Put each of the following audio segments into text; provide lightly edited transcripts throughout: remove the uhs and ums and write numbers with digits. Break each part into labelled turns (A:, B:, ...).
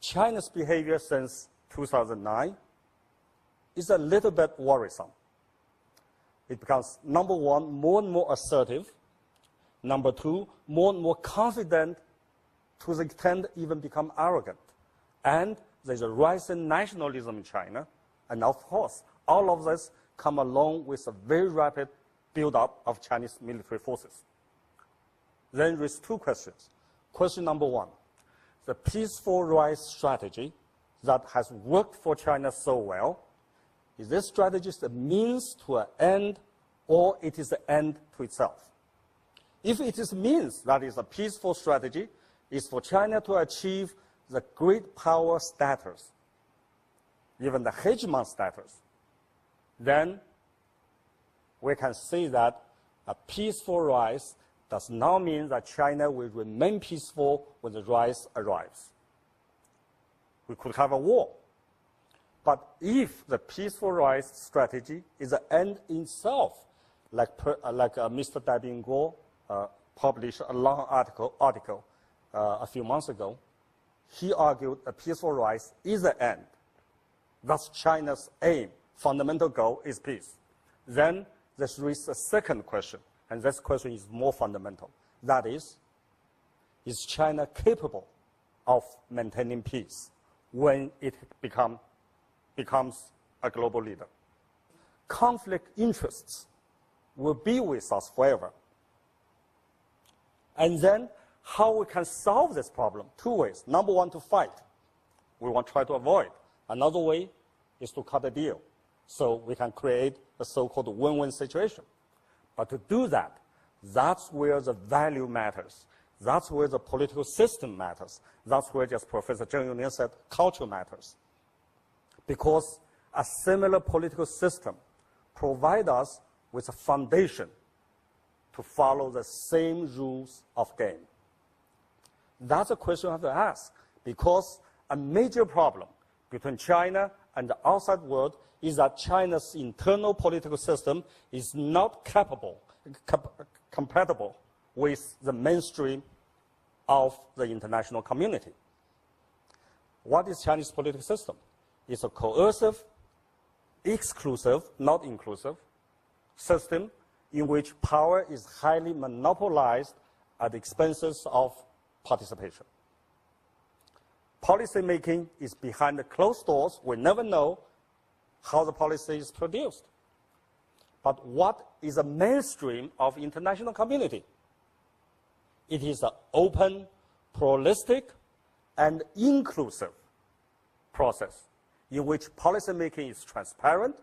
A: China's behavior since 2009 is a little bit worrisome. It becomes, number one, more and more assertive. Number two, more and more confident, to the extent even become arrogant. And there's a rise in nationalism in China. And of course, all of this come along with a very rapid build-up of Chinese military forces. Then there's two questions. Question number one, the peaceful rise strategy that has worked for China so well, is this strategy a means to an end, or it is the end to itself? If it is means, that is a peaceful strategy, is for China to achieve the great power status, even the hegemon status, then we can say that a peaceful rise does not mean that China will remain peaceful when the rise arrives. We could have a war. But if the peaceful rise strategy is an end in itself, like Mr. Dabing Guo published a long article a few months ago, he argued a peaceful rise is the end. That's China's aim. Fundamental goal is peace. Then this raises a second question, and this question is more fundamental. That is China capable of maintaining peace when it becomes a global leader? Conflict interests will be with us forever. And then how we can solve this problem? Two ways. Number one, to fight. We want to try to avoid. Another way is to cut a deal, so we can create a so-called win-win situation. But to do that, that's where the value matters. That's where the political system matters. That's where, just Professor Zheng Yongliang said, culture matters. Because a similar political system provides us with a foundation to follow the same rules of game. That's a question I have to ask, because a major problem between China and the outside world is that China's internal political system is not compatible with the mainstream of the international community. What is Chinese political system? It's a coercive, exclusive, not inclusive, system in which power is highly monopolized at the expenses of participation. Policy making is behind the closed doors. We never know how the policy is produced. But what is the mainstream of international community? It is an open, pluralistic, and inclusive process in which policy making is transparent,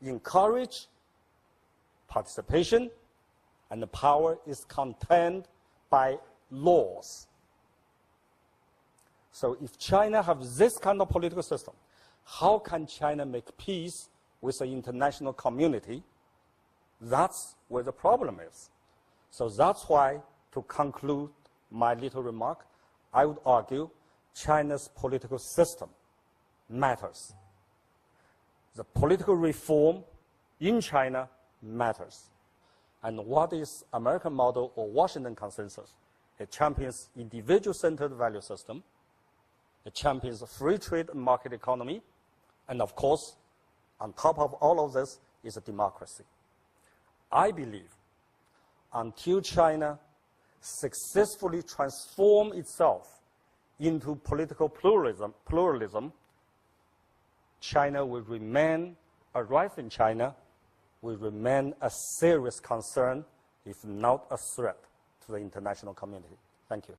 A: encourage participation, and the power is contained by laws. So if China has this kind of political system, how can China make peace with the international community? That's where the problem is. So that's why, to conclude my little remark, I would argue China's political system matters. The political reform in China matters. And what is American model or Washington consensus? It champions individual-centered value system. It champions a free trade and market economy. And of course, on top of all of this is a democracy. I believe until China successfully transforms itself into political pluralism, China will remain, a rise in China will remain a serious concern, if not a threat, to the international community. Thank you.